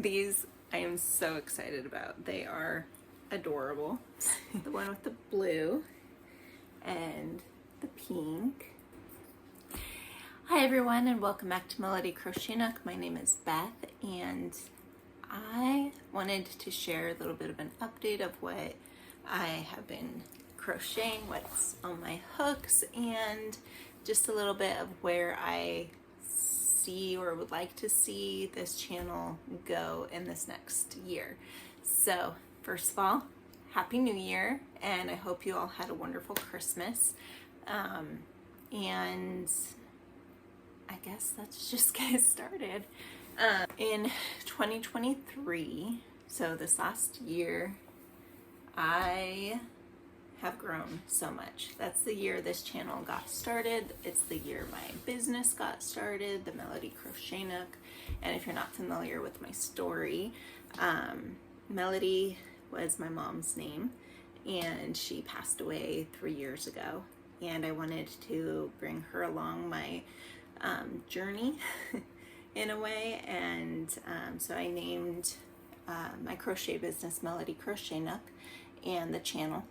These I am so excited about. They are adorable. The one with the blue and the pink. Hi everyone, and welcome back to Melody Crochet Nook. My name is Beth, and I wanted to share a little bit of an update of what I have been crocheting, what's on my hooks, and just a little bit of where I see or would like to see this channel go in this next year. So first of all, Happy New Year, and I hope you all had a wonderful Christmas. And I guess let's just get started. In 2023, so this last year, I have grown so much. That's the year this channel got started. It's the year my business got started, the Melody Crochet Nook. And if you're not familiar with my story, Melody was my mom's name, and she passed away 3 years ago. And I wanted to bring her along my journey in a way, and so I named my crochet business Melody Crochet Nook and the channel.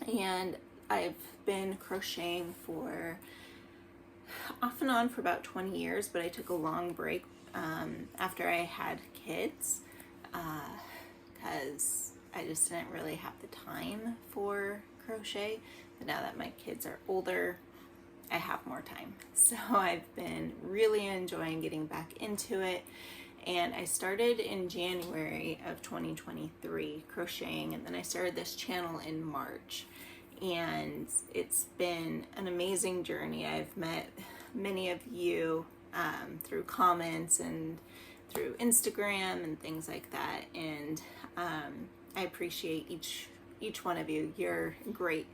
And I've been crocheting for off and on for about 20 years, but I took a long break after I had kids because I just didn't really have the time for crochet. But now that my kids are older, I have more time. So I've been really enjoying getting back into it. And I started in January of 2023 crocheting, and then I started this channel in March. And it's been an amazing journey. I've met many of you through comments and through Instagram and things like that. And I appreciate each one of you. You're great.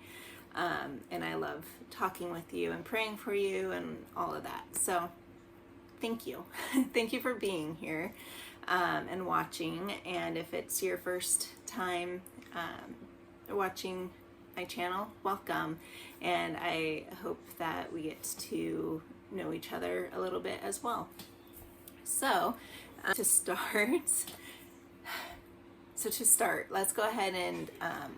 And I love talking with you and praying for you and all of that. So thank you. Thank you for being here and watching. And if it's your first time watching my channel, welcome. And I hope that we get to know each other a little bit as well. So to start, let's go ahead and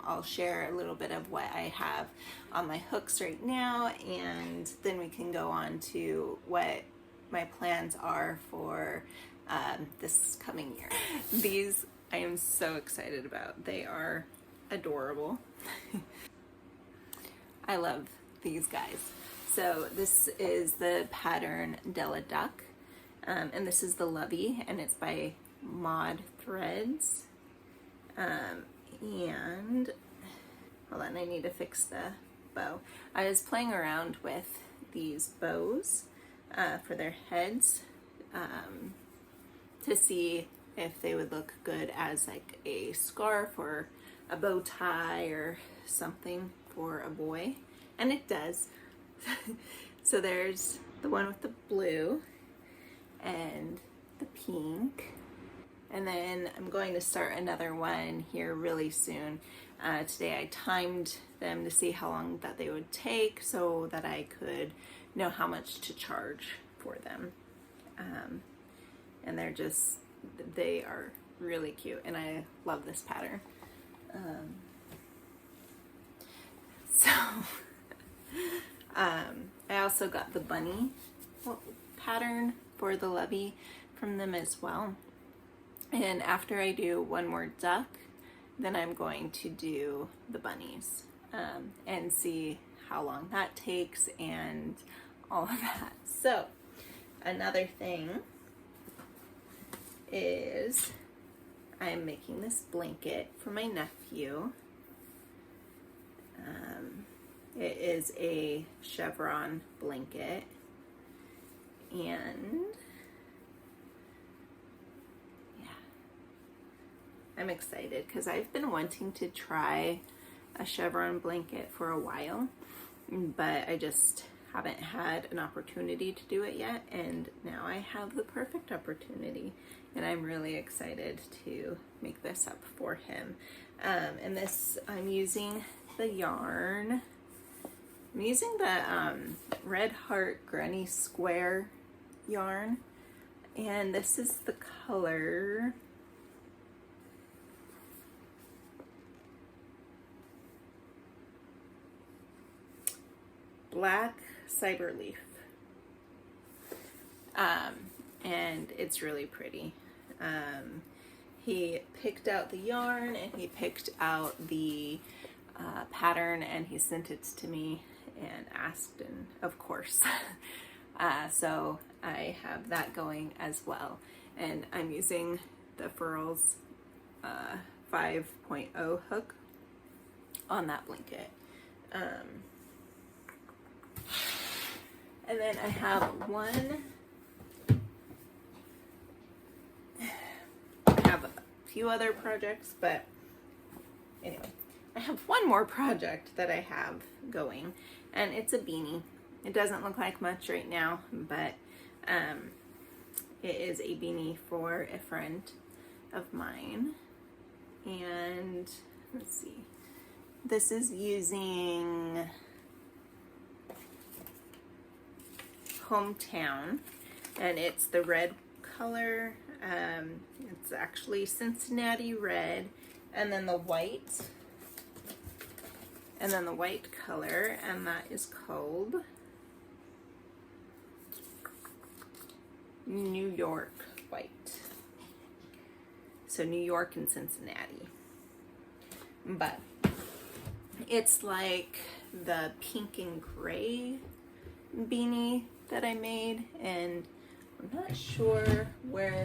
I'll share a little bit of what I have on my hooks right now, and then we can go on to what my plans are for this coming year. These I am so excited about. They are adorable. I love these guys. So this is the pattern Della Duck, and this is the Lovey, and it's by Mod Threads. And hold on, I need to fix the bow. I was playing around with these bows for their heads to see if they would look good as like a scarf or a bow tie or something for a boy, and it does. So there's the one with the blue and the pink. And then I'm going to start another one here really soon. Today I timed them to see how long that they would take so that I could know how much to charge for them. And they are really cute, and I love this pattern. I also got the bunny pattern for the Lovey from them as well. And after I do one more duck, then I'm going to do the bunnies and see how long that takes and all of that. So another thing is I'm making this blanket for my nephew. It is a chevron blanket, and I'm excited because I've been wanting to try a chevron blanket for a while, but I just haven't had an opportunity to do it yet, and now I have the perfect opportunity, and I'm really excited to make this up for him. And this, I'm using the yarn. I'm using the Red Heart Granny Square yarn, And this is the color Black Cyberleaf. And it's really pretty. He picked out the yarn and he picked out the pattern and he sent it to me and asked, and of course. So I have that going as well. And I'm using the Furls 5.0 hook on that blanket. And then I have a few other projects, but anyway, I have one more project that I have going, and it's a beanie. It doesn't look like much right now, but it is a beanie for a friend of mine. And let's see, this is using Hometown, and it's the red color. It's actually Cincinnati red, and then the white, color, and that is called New York white. So New York and Cincinnati, but it's like the pink and gray beanie that I made, and I'm not sure where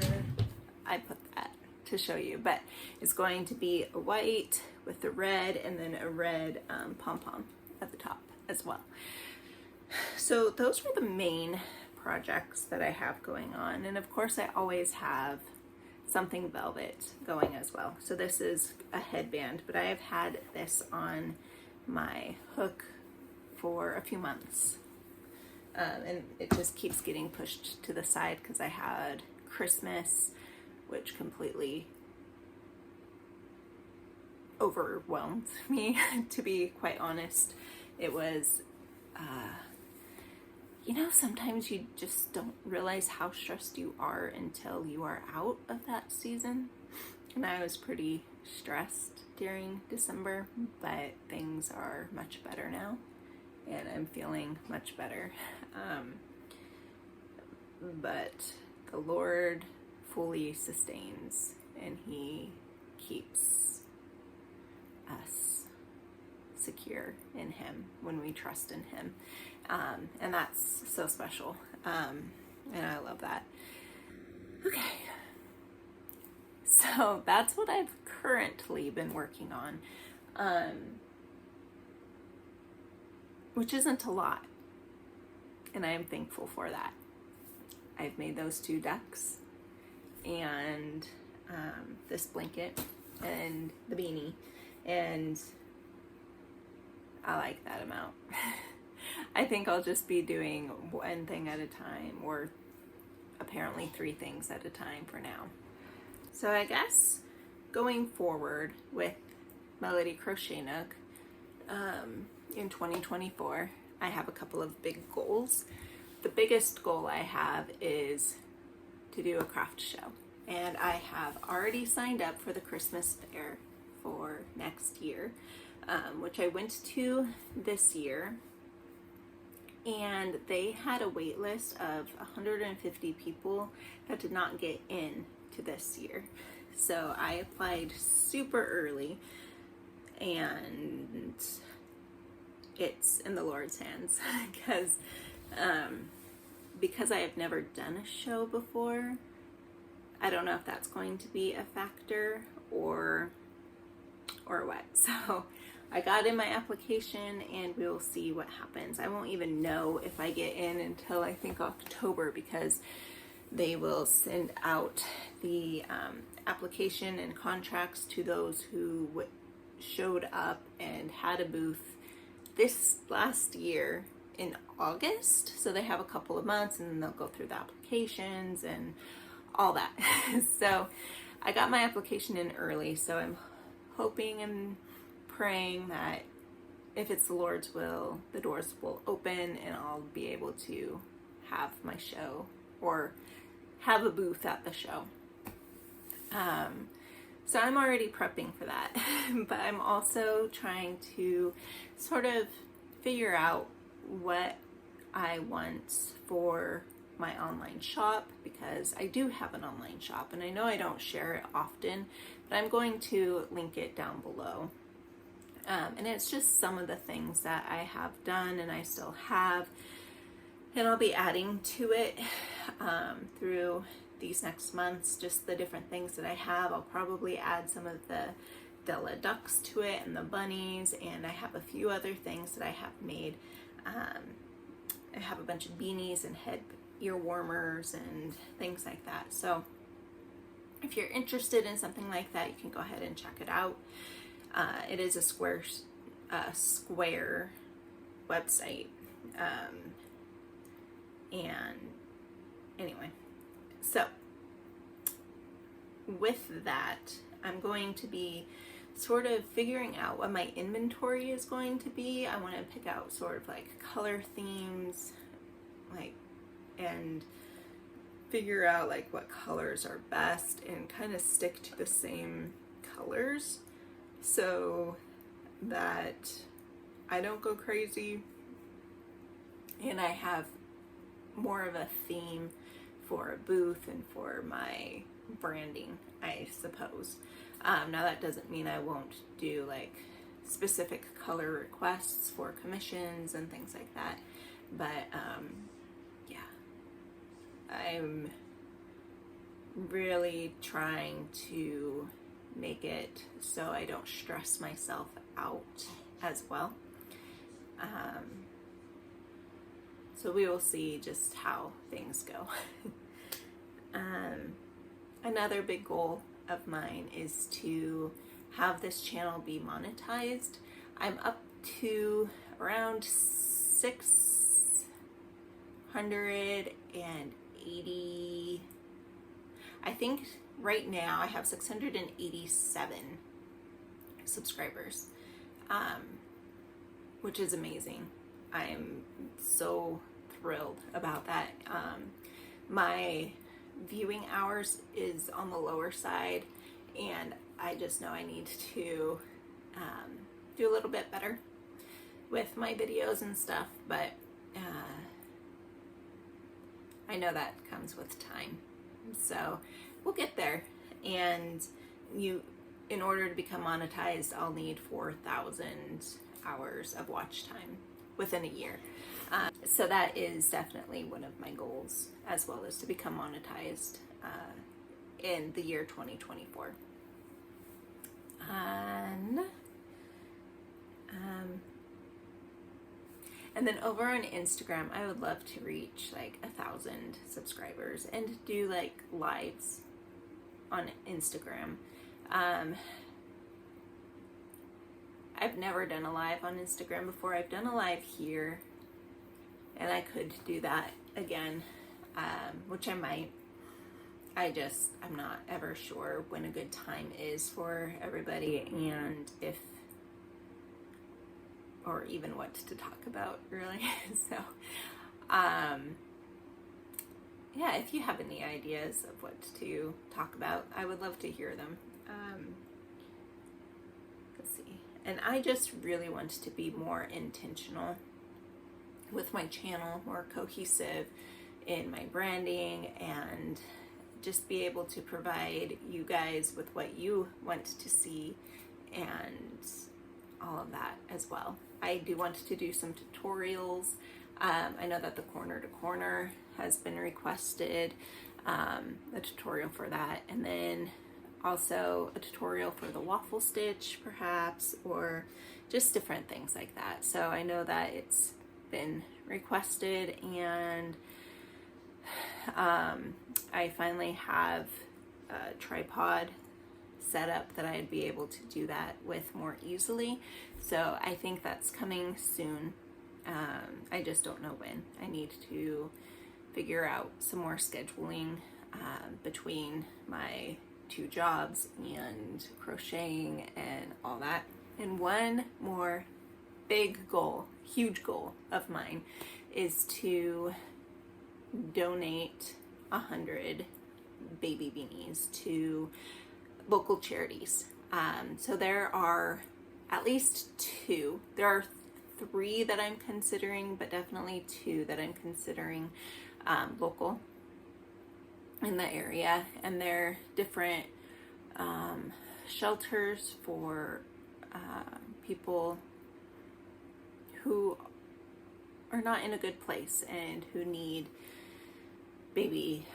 I put that to show you, but it's going to be a white with the red and then a red pom-pom at the top as well. So those were the main projects that I have going on, and of course I always have something velvet going as well. So this is a headband, but I have had this on my hook for a few months. And it just keeps getting pushed to the side because I had Christmas, which completely overwhelmed me, to be quite honest. It was, sometimes you just don't realize how stressed you are until you are out of that season. And I was pretty stressed during December, but things are much better now. And I'm feeling much better. But the Lord fully sustains, and He keeps us secure in Him when we trust in Him. And that's so special. And I love that. Okay. So that's what I've currently been working on. Which isn't a lot, and I am thankful for that. I've made those 2 ducks, and this blanket, and the beanie, and I like that amount. I think I'll just be doing one thing at a time, or apparently 3 things at a time for now. So I guess going forward with Melody Crochet Nook, in 2024, I have a couple of big goals. The biggest goal I have is to do a craft show, and I have already signed up for the Christmas fair for next year, which I went to this year, and they had a wait list of 150 people that did not get in to this year. So I applied super early, and it's in the Lord's hands because I have never done a show before. I don't know if that's going to be a factor or what. So I got in my application, and we'll see what happens. I won't even know if I get in until I think October, because they will send out the application and contracts to those who showed up and had a booth this last year in August. So they have a couple of months, and then they'll go through the applications and all that. So I got my application in early, so I'm hoping and praying that if it's the Lord's will, the doors will open and I'll be able to have my show, or have a booth at the show. So I'm already prepping for that, but I'm also trying to sort of figure out what I want for my online shop, because I do have an online shop and I know I don't share it often, but I'm going to link it down below. And it's just some of the things that I have done and I still have, and I'll be adding to it through these next months, just the different things that I have. I'll probably add some of the Della ducks to it and the bunnies, and I have a few other things that I have made. I have a bunch of beanies and head ear warmers and things like that. So if you're interested in something like that, you can go ahead and check it out. It is a square website. And anyway, so with that, I'm going to be sort of figuring out what my inventory is going to be. I want to pick out sort of like color themes, like, and figure out like what colors are best and kind of stick to the same colors so that I don't go crazy and I have more of a theme for a booth and for my branding, I suppose. Now that doesn't mean I won't do like specific color requests for commissions and things like that, but yeah, I'm really trying to make it so I don't stress myself out as well. So we will see just how things go. Another big goal of mine is to have this channel be monetized. I'm up to around 680. I think right now I have 687 subscribers, which is amazing. I'm so thrilled about that. My viewing hours is on the lower side, and I just know I need to do a little bit better with my videos and stuff, but I know that comes with time, so we'll get there. And in order to become monetized, I'll need 4,000 hours of watch time within a year. So that is definitely one of my goals, as well as to become monetized in the year 2024. And then over on Instagram, I would love to reach like 1,000 subscribers and do like lives on Instagram. I've never done a live on Instagram before. I've done a live here, and I could do that again, which I might. I'm not ever sure when a good time is for everybody, and if, or even what to talk about, really. So, yeah, if you have any ideas of what to talk about, I would love to hear them. Let's see. And I just really want to be more intentional with my channel, more cohesive in my branding, and just be able to provide you guys with what you want to see and all of that as well. I do want to do some tutorials. I know that the corner to corner has been requested, a tutorial for that, and then also a tutorial for the waffle stitch perhaps, or just different things like that. So I know that it's been requested, and I finally have a tripod set up that I'd be able to do that with more easily. So I think that's coming soon. I just don't know when. I need to figure out some more scheduling between my 2 jobs and crocheting and all that. And one more big goal, huge goal of mine, is to donate 100 baby beanies to local charities. So there are at least 2. There are 3 that I'm considering, but definitely 2 that I'm considering local in the area, and they're different shelters for people who are not in a good place and who need baby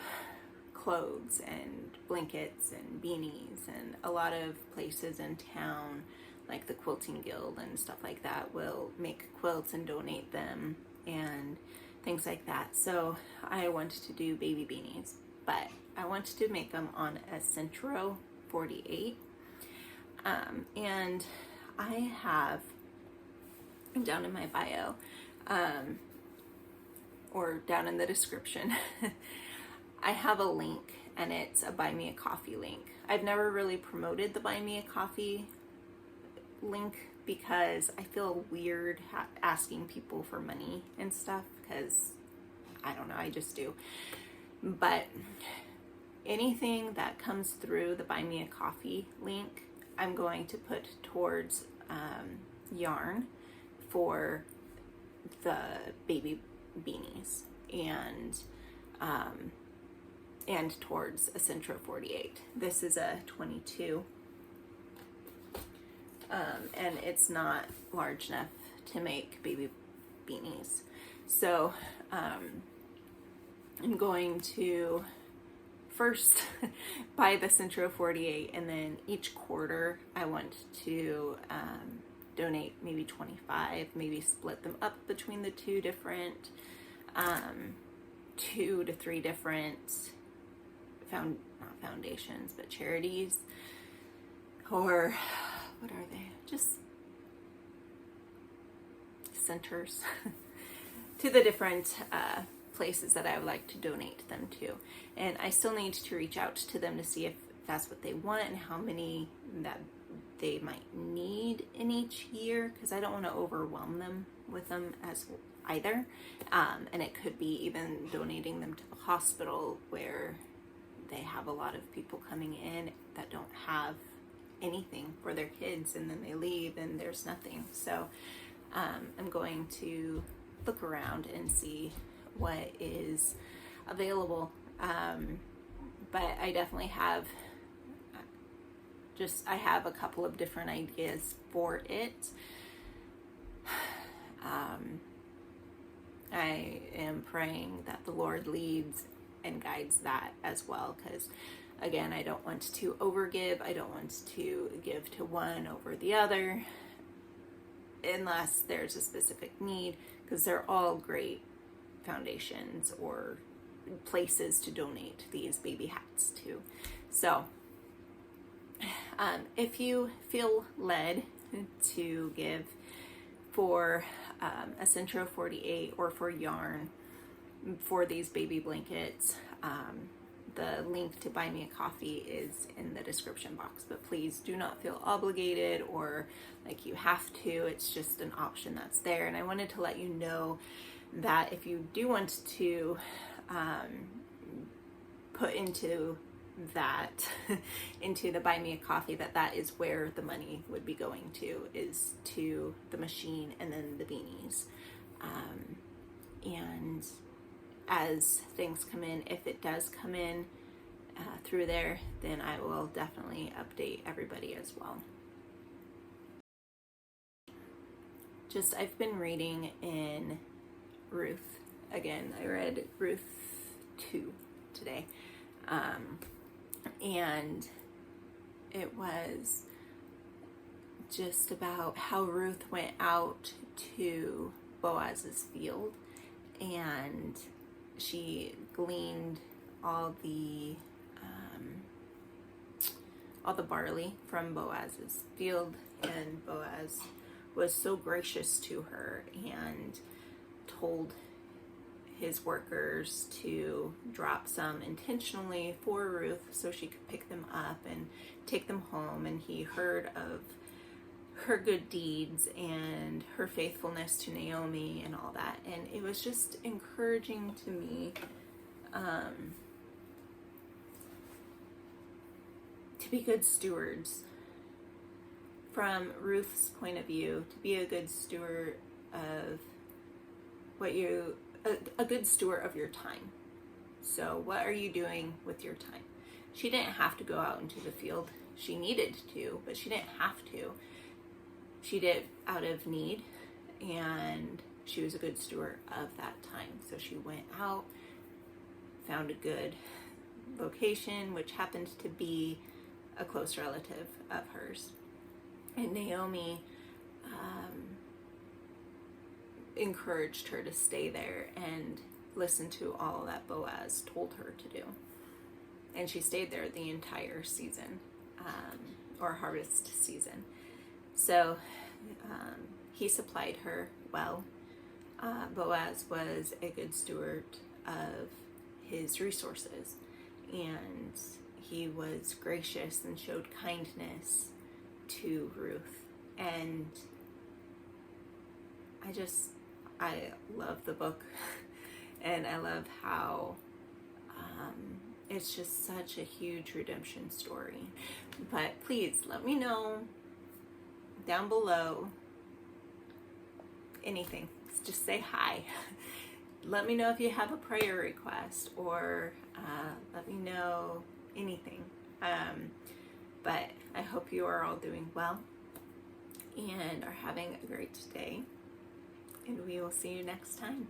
clothes and blankets and beanies. And a lot of places in town, like the Quilting Guild and stuff like that, will make quilts and donate them and things like that. So I wanted to do baby beanies, but I wanted to make them on a Centro 48. And I have down in my bio, or down in the description, I have a link, and it's a Buy Me a Coffee link. I've never really promoted the Buy Me a Coffee link because I feel weird asking people for money and stuff, because I don't know, I just do. But anything that comes through the Buy Me a Coffee link, I'm going to put towards yarn for the baby beanies and towards a Centro 48. This is a 22, and it's not large enough to make baby beanies. So I'm going to first buy the Centro 48, and then each quarter I want to donate maybe 25, maybe split them up between the 2 different 2 to 3 different not foundations, but charities, or what are they, just centers to the different places that I would like to donate them to. And I still need to reach out to them to see if that's what they want and how many that they might need in each year, because I don't want to overwhelm them with them as either. And it could be even donating them to the hospital where they have a lot of people coming in that don't have anything for their kids, and then they leave and there's nothing. So I'm going to look around and see what is available. But I definitely have I have a couple of different ideas for it. I am praying that the Lord leads and guides that as well, because again, I don't want to overgive. I don't want to give to one over the other unless there's a specific need, because they're all great foundations or places to donate these baby hats to. So if you feel led to give for a Centro 48 or for yarn for these baby blankets, the link to Buy Me a Coffee is in the description box, but please do not feel obligated or like you have to. It's just an option that's there. And I wanted to let you know that if you do want to put into that into the Buy Me a Coffee, that is where the money would be going to, is to the machine and then the beanies. And as things come in, if it does come in through there, then I will definitely update everybody as well. I've been reading in Ruth again. I read Ruth 2 today. And it was just about how Ruth went out to Boaz's field, and she gleaned all the barley from Boaz's field, and Boaz was so gracious to her and told his workers to drop some intentionally for Ruth so she could pick them up and take them home. And he heard of her good deeds and her faithfulness to Naomi and all that. And it was just encouraging to me to be good stewards. From Ruth's point of view, to be a good steward of a good steward of your time. So what are you doing with your time? She didn't have to go out into the field. She needed to, but she didn't have to. She did it out of need, and she was a good steward of that time. So she went out, found a good location, which happened to be a close relative of hers. And Naomi encouraged her to stay there and listen to all that Boaz told her to do. And she stayed there the entire season, or harvest season. So he supplied her well. Boaz was a good steward of his resources, and he was gracious and showed kindness to Ruth. And I love the book, and I love how it's just such a huge redemption story. But please let me know down below anything. Just say hi. Let me know if you have a prayer request, or let me know anything. But I hope you are all doing well and are having a great day. And we will see you next time.